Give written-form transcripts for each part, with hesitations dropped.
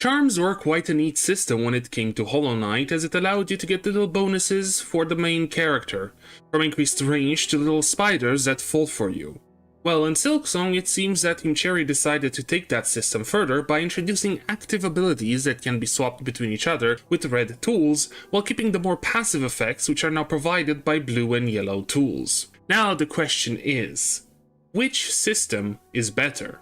Charms were quite a neat system when it came to Hollow Knight, as it allowed you to get little bonuses for the main character, from increased range to little spiders that fall for you. Well, in Silksong, it seems that Team Cherry decided to take that system further by introducing active abilities that can be swapped between each other with red tools, while keeping the more passive effects which are now provided by blue and yellow tools. Now the question is, which system is better?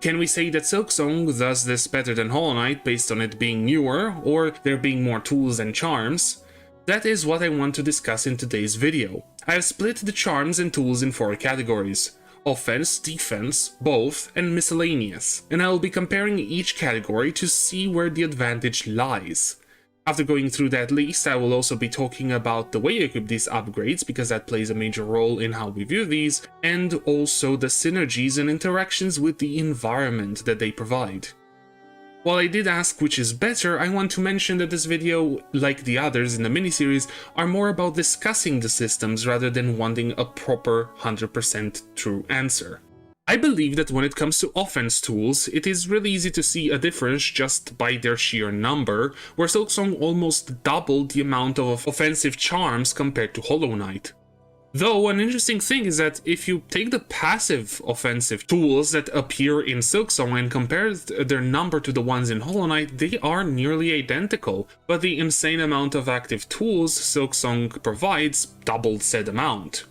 Can we say that Silksong does this better than Hollow Knight based on it being newer, or there being more tools and charms? That is what I want to discuss in today's video. I have split the charms and tools in 4 categories: offense, defense, both, and miscellaneous, and I will be comparing each category to see where the advantage lies. After going through that list, I will also be talking about the way you equip these upgrades, because that plays a major role in how we view these, and also the synergies and interactions with the environment that they provide. While I did ask which is better, I want to mention that this video, like the others in the miniseries, are more about discussing the systems rather than wanting a proper 100% true answer. I believe that when it comes to offense tools, it is really easy to see a difference just by their sheer number, where Silksong almost doubled the amount of offensive charms compared to Hollow Knight. Though, an interesting thing is that if you take the passive offensive tools that appear in Silksong and compare their number to the ones in Hollow Knight, they are nearly identical, but the insane amount of active tools Silksong provides doubled said amount.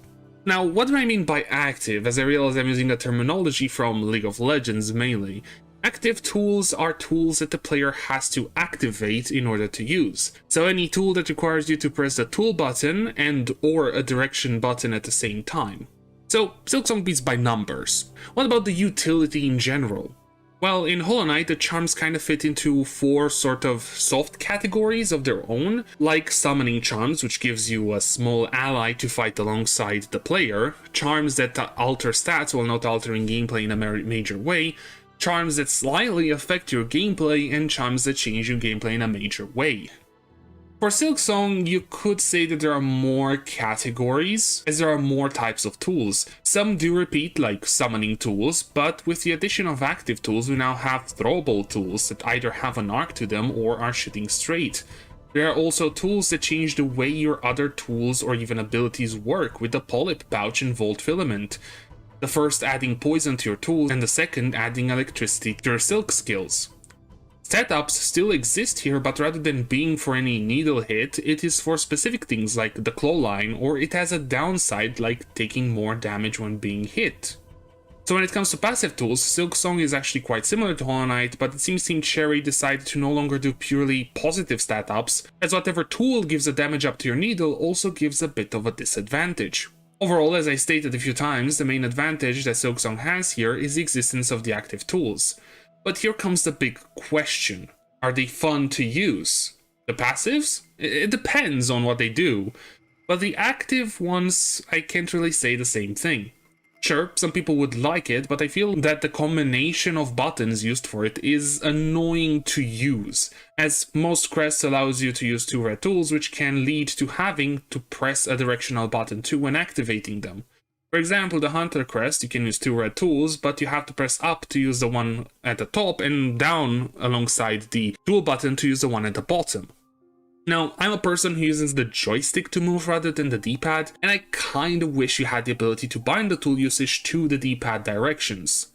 Now, what do I mean by active, as I realize I'm using a terminology from League of Legends mainly. Active tools are tools that the player has to activate in order to use. So any tool that requires you to press the tool button and or a direction button at the same time. So Silksong beats by numbers. What about the utility in general? Well, in Hollow Knight, the charms kind of fit into 4 sort of soft categories of their own, like summoning charms, which gives you a small ally to fight alongside the player, charms that alter stats while not altering gameplay in a major way, charms that slightly affect your gameplay, and charms that change your gameplay in a major way. For Silksong, you could say that there are more categories, as there are more types of tools. Some do repeat, like summoning tools, but with the addition of active tools, we now have throwable tools that either have an arc to them or are shooting straight. There are also tools that change the way your other tools or even abilities work, with the Polyp Pouch and Volt Filament. The first adding poison to your tools, and the second adding electricity to your silk skills. Setups still exist here, but rather than being for any needle hit, it is for specific things like the claw line, or it has a downside like taking more damage when being hit. So when it comes to passive tools, Silksong is actually quite similar to Hollow Knight, but it seems Team Cherry decided to no longer do purely positive stat ups, as whatever tool gives a damage up to your needle also gives a bit of a disadvantage. Overall, as I stated a few times, the main advantage that Silksong has here is the existence of the active tools. But here comes the big question. Are they fun to use? The passives? It depends on what they do. But the active ones, I can't really say the same thing. Sure, some people would like it, but I feel that the combination of buttons used for it is annoying to use, as most crests allows you to use 2 red tools, which can lead to having to press a directional button too when activating them. For example, the Hunter crest, you can use 2 red tools, but you have to press up to use the one at the top and down alongside the tool button to use the one at the bottom. Now, I'm a person who uses the joystick to move rather than the D-pad, and I kinda wish you had the ability to bind the tool usage to the D-pad directions.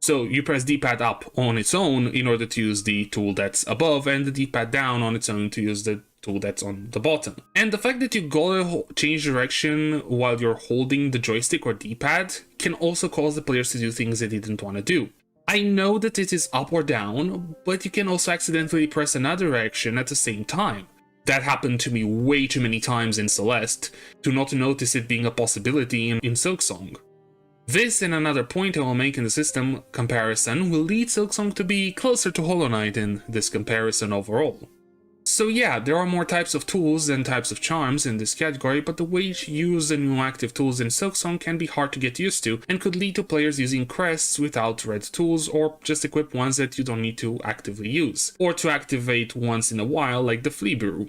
So you press D-pad up on its own in order to use the tool that's above, and the D-pad down on its own to use the tool that's on the bottom. And the fact that you gotta change direction while you're holding the joystick or D-pad can also cause the players to do things they didn't want to do. I know that it is up or down, but you can also accidentally press another direction at the same time. That happened to me way too many times in Celeste to not notice it being a possibility in Silksong. This and another point I will make in the system comparison will lead Silksong to be closer to Hollow Knight in this comparison overall. So yeah, there are more types of tools than types of charms in this category, but the way to use the new active tools in Silksong can be hard to get used to, and could lead to players using crests without red tools, or just equip ones that you don't need to actively use, or to activate once in a while like the Flea Brew.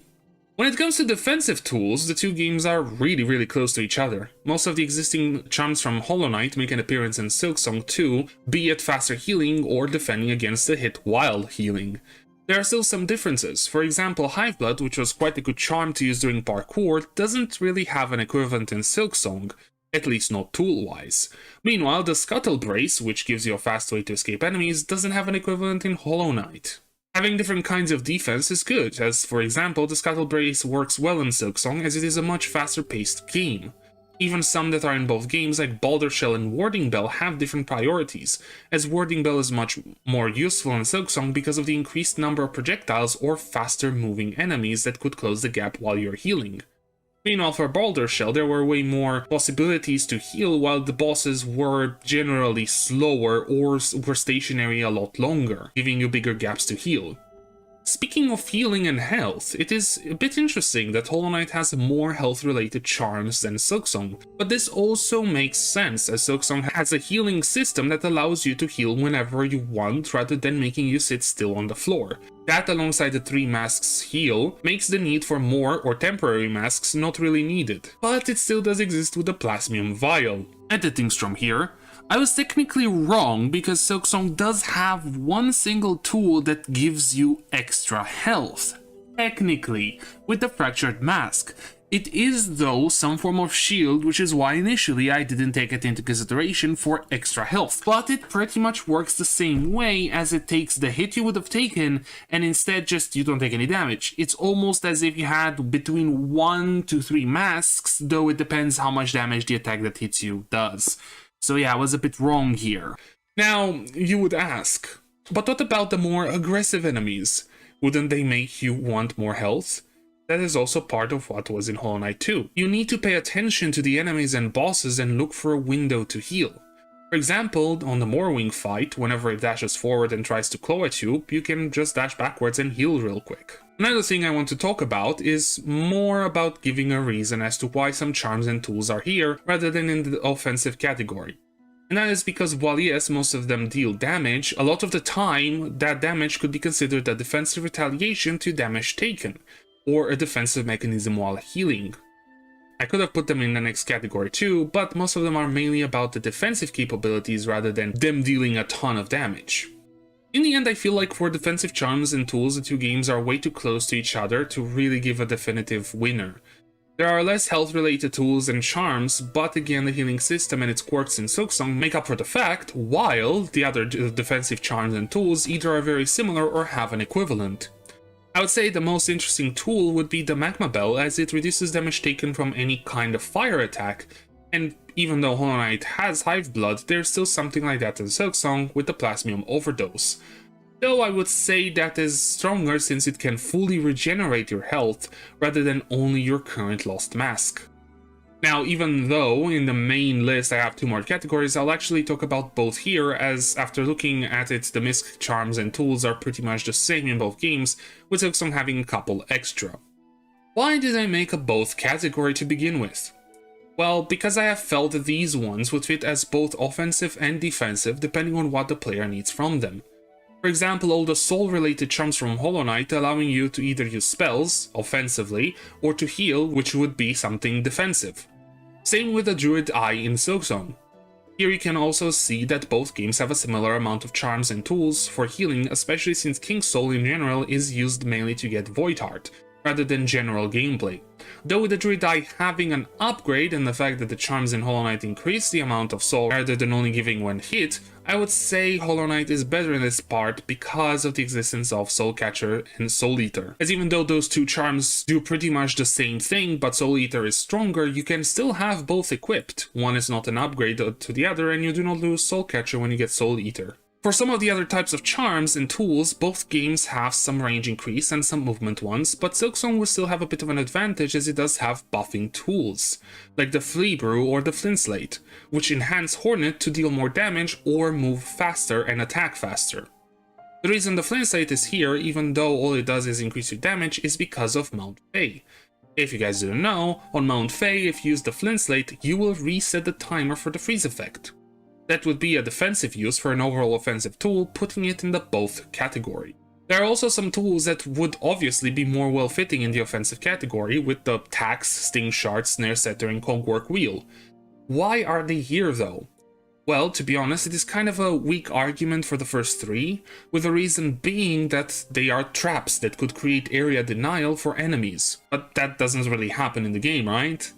When it comes to defensive tools, the 2 games are really close to each other. Most of the existing charms from Hollow Knight make an appearance in Silksong too, be it faster healing or defending against a hit while healing. There are still some differences. For example, Hive Blood, which was quite a good charm to use during parkour, doesn't really have an equivalent in Silksong, at least not tool-wise. Meanwhile, the Scuttle Brace, which gives you a fast way to escape enemies, doesn't have an equivalent in Hollow Knight. Having different kinds of defense is good, as for example, the Scuttle Brace works well in Silksong as it is a much faster-paced game. Even some that are in both games, like Boulder Shell and Warding Bell, have different priorities, as Warding Bell is much more useful in Silksong because of the increased number of projectiles or faster moving enemies that could close the gap while you're healing. Meanwhile, for Boulder Shell, there were way more possibilities to heal, while the bosses were generally slower or were stationary a lot longer, giving you bigger gaps to heal. Speaking of healing and health, it is a bit interesting that Hollow Knight has more health-related charms than Silksong, but this also makes sense as Silksong has a healing system that allows you to heal whenever you want rather than making you sit still on the floor. That, alongside the 3 masks heal, makes the need for more or temporary masks not really needed, but it still does exist with the Plasmium Vial. Editing Strom here. I was technically wrong because Silksong does have one single tool that gives you extra health. Technically, with the Fractured Mask. It is though some form of shield, which is why initially I didn't take it into consideration for extra health. But it pretty much works the same way, as it takes the hit you would have taken and instead just you don't take any damage. It's almost as if you had between 1 to 3 masks, though it depends how much damage the attack that hits you does. So yeah, I was a bit wrong here. Now, you would ask, but what about the more aggressive enemies? Wouldn't they make you want more health? That is also part of what was in Hollow Knight 2. You need to pay attention to the enemies and bosses and look for a window to heal. For example, on the Morwing fight, whenever it dashes forward and tries to claw at you, you can just dash backwards and heal real quick. Another thing I want to talk about is more about giving a reason as to why some charms and tools are here rather than in the offensive category. And that is because while yes, most of them deal damage, a lot of the time that damage could be considered a defensive retaliation to damage taken, or a defensive mechanism while healing. I could have put them in the next category too, but most of them are mainly about the defensive capabilities rather than them dealing a ton of damage. In the end, I feel like for defensive charms and tools, the two games are way too close to each other to really give a definitive winner. There are less health-related tools and charms, but again the healing system and its quirks in Silksong make up for the fact, while the other defensive charms and tools either are very similar or have an equivalent. I would say the most interesting tool would be the Magma Bell, as it reduces damage taken from any kind of fire attack, and even though Hollow Knight has Hive Blood, there's still something like that in Silksong with the Plasmium Overdose. Though I would say that is stronger since it can fully regenerate your health, rather than only your current lost mask. Now, even though in the main list I have 2 more categories, I'll actually talk about both here, as after looking at it, the misc charms and tools are pretty much the same in both games, with Silksong having a couple extra. Why did I make a both category to begin with? Well, because I have felt that these ones would fit as both offensive and defensive depending on what the player needs from them. For example, all the soul-related charms from Hollow Knight allowing you to either use spells, offensively, or to heal, which would be something defensive. Same with the Druid Eye in Silksong. Here you can also see that both games have a similar amount of charms and tools for healing, especially since King's Soul in general is used mainly to get Void Heart, rather than general gameplay. Though with the Druid Eye having an upgrade and the fact that the charms in Hollow Knight increase the amount of soul rather than only giving one hit, I would say Hollow Knight is better in this part because of the existence of Soul Catcher and Soul Eater. As even though those two charms do pretty much the same thing, but Soul Eater is stronger, you can still have both equipped. One is not an upgrade to the other, and you do not lose Soul Catcher when you get Soul Eater. For some of the other types of charms and tools, both games have some range increase and some movement ones, but Silksong will still have a bit of an advantage as it does have buffing tools, like the Flea Brew or the Flint Slate, which enhance Hornet to deal more damage or move faster and attack faster. The reason the Flint Slate is here, even though all it does is increase your damage, is because of Mount Fay. If you guys didn't know, on Mount Fay, if you use the Flint Slate, you will reset the timer for the freeze effect. That would be a defensive use for an overall offensive tool, putting it in the both category. There are also some tools that would obviously be more well-fitting in the offensive category, with the Tax, Sting Shard, Snare Setter, and Conkwork Wheel. Why are they here though? Well, to be honest, it is kind of a weak argument for the first three, with the reason being that they are traps that could create area denial for enemies. But that doesn't really happen in the game, right?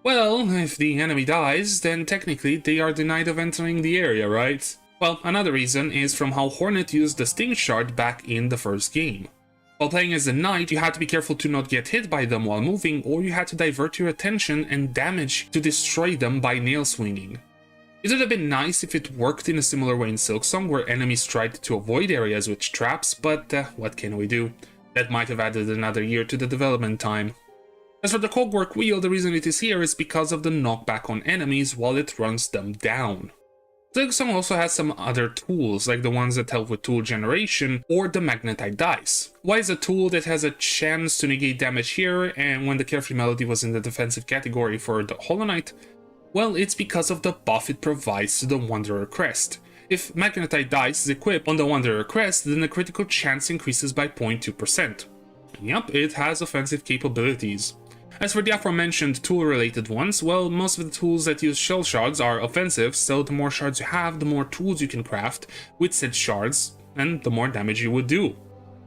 Well, if the enemy dies, then technically they are denied of entering the area, right? Well, another reason is from how Hornet used the Sting Shard back in the first game. While playing as a knight, you had to be careful to not get hit by them while moving, or you had to divert your attention and damage to destroy them by nail swinging. It would have been nice if it worked in a similar way in Silksong, where enemies tried to avoid areas with traps, but what can we do? That might have added another year to the development time. As for the cogwork wheel, the reason it is here is because of the knockback on enemies while it runs them down. Silksong also has some other tools, like the ones that help with tool generation or the magnetite dice. Why is a tool that has a chance to negate damage here, and when the Carefree Melody was in the defensive category for the Hollow Knight? Well, it's because of the buff it provides to the Wanderer Crest. If Magnetite Dice is equipped on the Wanderer Crest, then the critical chance increases by 0.2%. Yup, it has offensive capabilities. As for the aforementioned tool-related ones, well, most of the tools that use shell shards are offensive, so the more shards you have, the more tools you can craft with said shards, and the more damage you would do.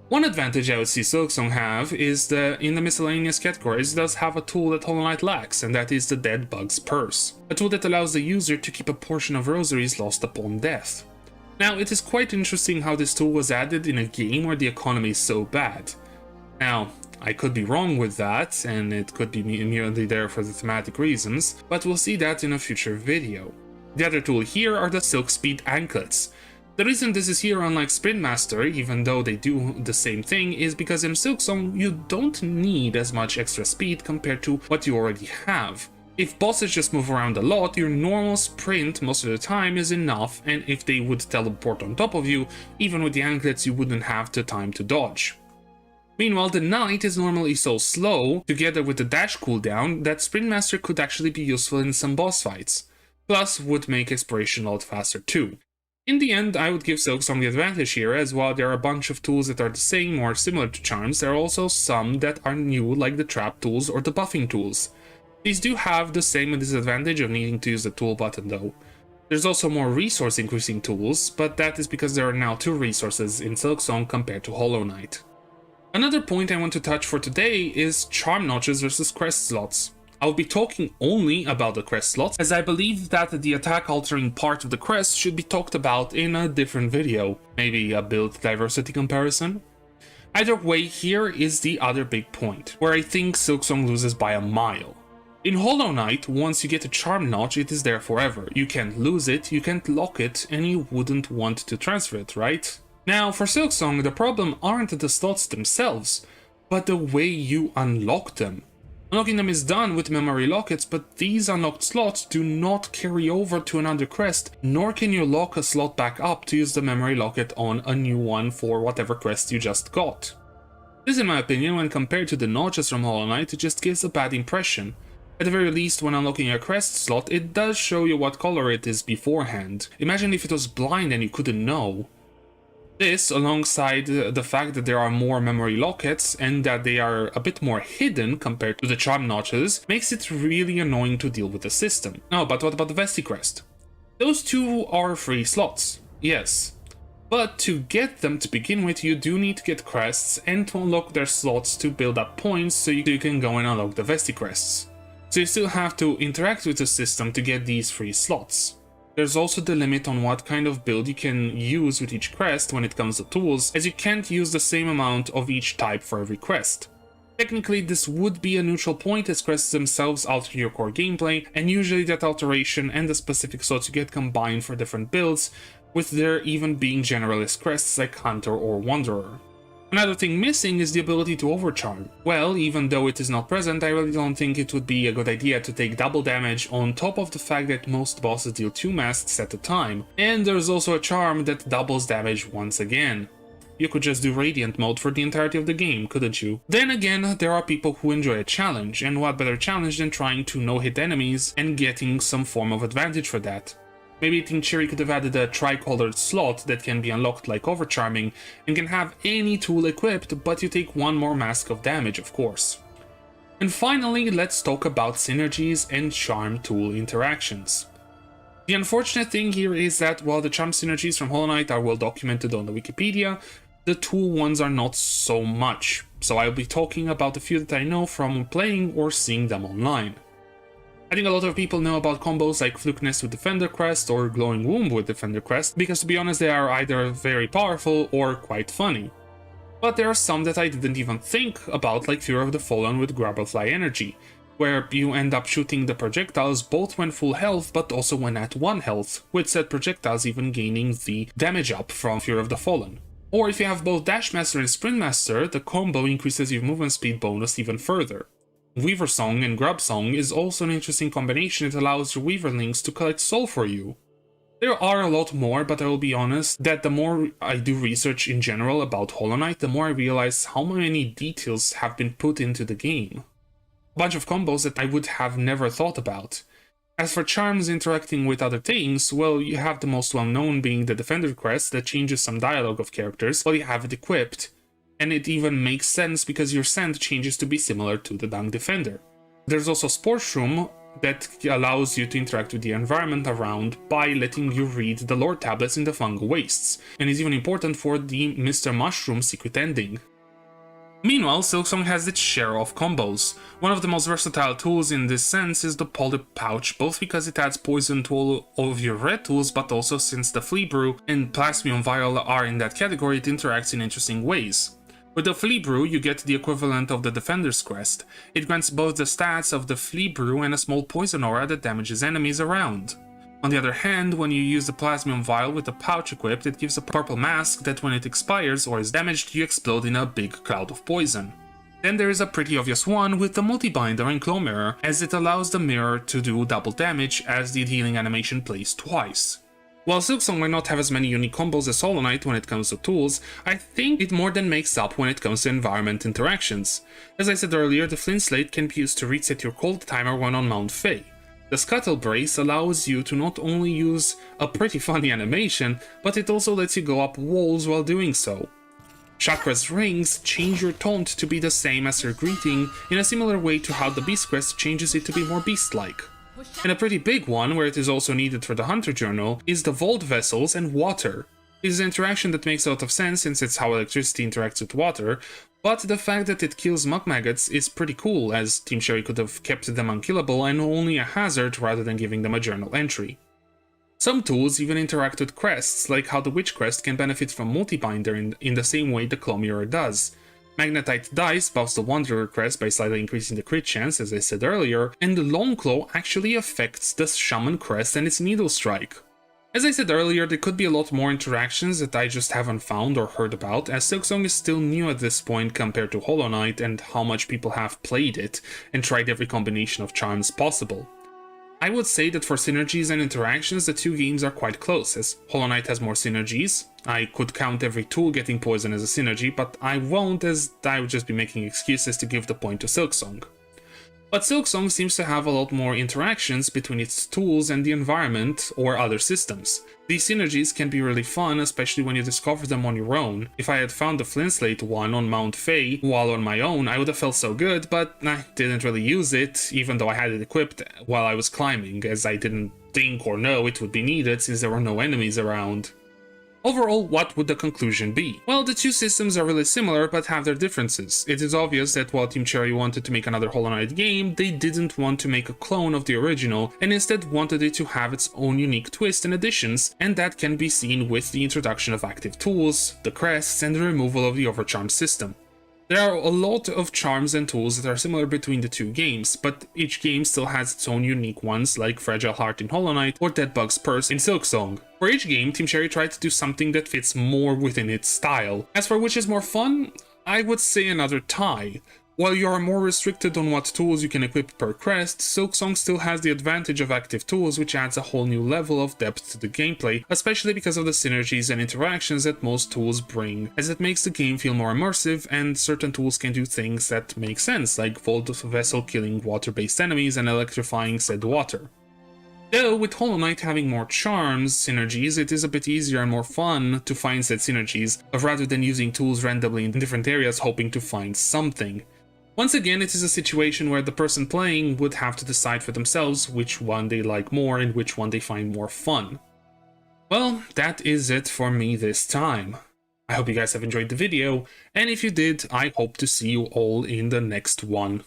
One advantage I would see Silksong have is that in the miscellaneous categories it does have a tool that Hollow Knight lacks, and that is the Dead Bug's Purse, a tool that allows the user to keep a portion of rosaries lost upon death. Now, it is quite interesting how this tool was added in a game where the economy is so bad. Now, I could be wrong with that, and it could be merely there for the thematic reasons, but we'll see that in a future video. The other tool here are the Silk Speed Anklets. The reason this is here unlike Sprint Master, even though they do the same thing, is because in Silksong you don't need as much extra speed compared to what you already have. If bosses just move around a lot, your normal sprint most of the time is enough, and if they would teleport on top of you, even with the anklets you wouldn't have the time to dodge. Meanwhile, the Knight is normally so slow, together with the dash cooldown, that Sprint Master could actually be useful in some boss fights. Plus, would make exploration a lot faster too. In the end, I would give Silksong the advantage here, as while there are a bunch of tools that are the same or similar to charms, there are also some that are new, like the trap tools or the buffing tools. These do have the same disadvantage of needing to use the tool button though. There's also more resource increasing tools, but that is because there are now 2 resources in Silksong compared to Hollow Knight. Another point I want to touch for today is charm notches versus crest slots. I'll be talking only about the crest slots, as I believe that the attack altering part of the crest should be talked about in a different video, maybe a build diversity comparison. Either way, here is the other big point, where I think Silksong loses by a mile. In Hollow Knight, once you get a charm notch, it is there forever. You can't lose it, you can't lock it, and you wouldn't want to transfer it, right? Now, for Silksong, the problem aren't the slots themselves, but the way you unlock them. Unlocking them is done with memory lockets, but these unlocked slots do not carry over to another crest, nor can you lock a slot back up to use the memory locket on a new one for whatever crest you just got. This, in my opinion, when compared to the notches from Hollow Knight, it just gives a bad impression. At the very least, when unlocking a crest slot, it does show you what color it is beforehand. Imagine if it was blind and you couldn't know. This, alongside the fact that there are more memory lockets and that they are a bit more hidden compared to the charm notches, makes it really annoying to deal with the system. Oh, but what about the Vesti Crest? Those two are free slots, yes. But to get them to begin with, you do need to get crests and to unlock their slots to build up points so you can go and unlock the Vesti Crests. So you still have to interact with the system to get these free slots. There's also the limit on what kind of build you can use with each crest when it comes to tools, as you can't use the same amount of each type for every crest. Technically, this would be a neutral point, as crests themselves alter your core gameplay, and usually that alteration and the specific slots you get combined for different builds, with there even being generalist crests like Hunter or Wanderer. Another thing missing is the ability to overcharm. Well, even though it is not present, I really don't think it would be a good idea to take double damage on top of the fact that most bosses deal 2 masks at a time, and there's also a charm that doubles damage once again. You could just do Radiant mode for the entirety of the game, couldn't you? Then again, there are people who enjoy a challenge, and what better challenge than trying to no-hit enemies and getting some form of advantage for that. Maybe I think Cherry could have added a tricolored slot that can be unlocked like overcharming and can have any tool equipped, but you take 1 more mask of damage, of course. And finally, let's talk about synergies and charm tool interactions. The unfortunate thing here is that while the charm synergies from Hollow Knight are well documented on the Wikipedia, the tool ones are not so much, so I'll be talking about a few that I know from playing or seeing them online. I think a lot of people know about combos like Fluke Nest with Defender Crest or Glowing Womb with Defender Crest, because to be honest they are either very powerful or quite funny. But there are some that I didn't even think about, like Fear of the Fallen with Grabblefly Energy, where you end up shooting the projectiles both when full health but also when at 1 health, with said projectiles even gaining the damage up from Fear of the Fallen. Or if you have both Dash Master and Sprint Master, the combo increases your movement speed bonus even further. Weaver Song and Grub Song is also an interesting combination that allows your Weaverlings to collect soul for you. There are a lot more, but I will be honest that the more I do research in general about Hollow Knight, the more I realize how many details have been put into the game. A bunch of combos that I would have never thought about. As for charms interacting with other things, well, you have the most well-known being the Defender Crest that changes some dialogue of characters while you have it equipped. And it even makes sense because your scent changes to be similar to the Dung Defender. There's also Spore Shroom that allows you to interact with the environment around by letting you read the lore tablets in the Fungal Wastes, and is even important for the Mr. Mushroom secret ending. Meanwhile, Silksong has its share of combos. One of the most versatile tools in this sense is the Polyp Pouch, both because it adds poison to all of your red tools, but also since the Flea Brew and Plasmium Vial are in that category, it interacts in interesting ways. With the Flea Brew, you get the equivalent of the Defender's Crest. It grants both the stats of the Flea Brew and a small poison aura that damages enemies around. On the other hand, when you use the Plasmium Vial with the pouch equipped, it gives a purple mask that when it expires or is damaged, you explode in a big cloud of poison. Then there is a pretty obvious one with the Multi-Binder and Claw Mirror, as it allows the mirror to do double damage as the healing animation plays twice. While Silksong might not have as many unique combos as Hollow Knight when it comes to tools, I think it more than makes up when it comes to environment interactions. As I said earlier, the Flint Slate can be used to reset your cold timer when on Mount Fae. The Scuttle Brace allows you to not only use a pretty funny animation, but it also lets you go up walls while doing so. Chakra's Rings change your taunt to be the same as your greeting, in a similar way to how the Beast Crest changes it to be more beast-like. And a pretty big one, where it is also needed for the Hunter Journal, is the Vault Vessels and Water. It is an interaction that makes a lot of sense since it's how electricity interacts with water, but the fact that it kills muck maggots is pretty cool, as Team Cherry could have kept them unkillable and only a hazard rather than giving them a journal entry. Some tools even interact with crests, like how the Witch Crest can benefit from Multi-Binder in the same way the Claw Mirror does. Magnetite Dice buffs the Wanderer Crest by slightly increasing the crit chance, as I said earlier, and the Long Claw actually affects the Shaman Crest and its Needle Strike. As I said earlier, there could be a lot more interactions that I just haven't found or heard about, as Silksong is still new at this point compared to Hollow Knight and how much people have played it and tried every combination of charms possible. I would say that for synergies and interactions, the two games are quite close, as Hollow Knight has more synergies. I could count every tool getting poison as a synergy, but I won't, as I would just be making excuses to give the point to Silksong. But Silksong seems to have a lot more interactions between its tools and the environment or other systems. These synergies can be really fun, especially when you discover them on your own. If I had found the Flint Slate one on Mount Fae while on my own, I would have felt so good, but I didn't really use it, even though I had it equipped while I was climbing, as I didn't think or know it would be needed since there were no enemies around. Overall, what would the conclusion be? Well, the two systems are really similar, but have their differences. It is obvious that while Team Cherry wanted to make another Hollow Knight game, they didn't want to make a clone of the original, and instead wanted it to have its own unique twist and additions, and that can be seen with the introduction of active tools, the crests, and the removal of the Overcharm system. There are a lot of charms and tools that are similar between the two games, but each game still has its own unique ones, like Fragile Heart in Hollow Knight or Deadbug's Purse in Silksong. For each game, Team Cherry tried to do something that fits more within its style. As for which is more fun, I would say another tie. While you are more restricted on what tools you can equip per crest, Silksong still has the advantage of active tools, which adds a whole new level of depth to the gameplay, especially because of the synergies and interactions that most tools bring, as it makes the game feel more immersive, and certain tools can do things that make sense, like Vault Vessel killing water-based enemies and electrifying said water. Though, with Hollow Knight having more charms synergies, it is a bit easier and more fun to find said synergies, rather than using tools randomly in different areas hoping to find something. Once again, it is a situation where the person playing would have to decide for themselves which one they like more and which one they find more fun. Well, that is it for me this time. I hope you guys have enjoyed the video, and if you did, I hope to see you all in the next one.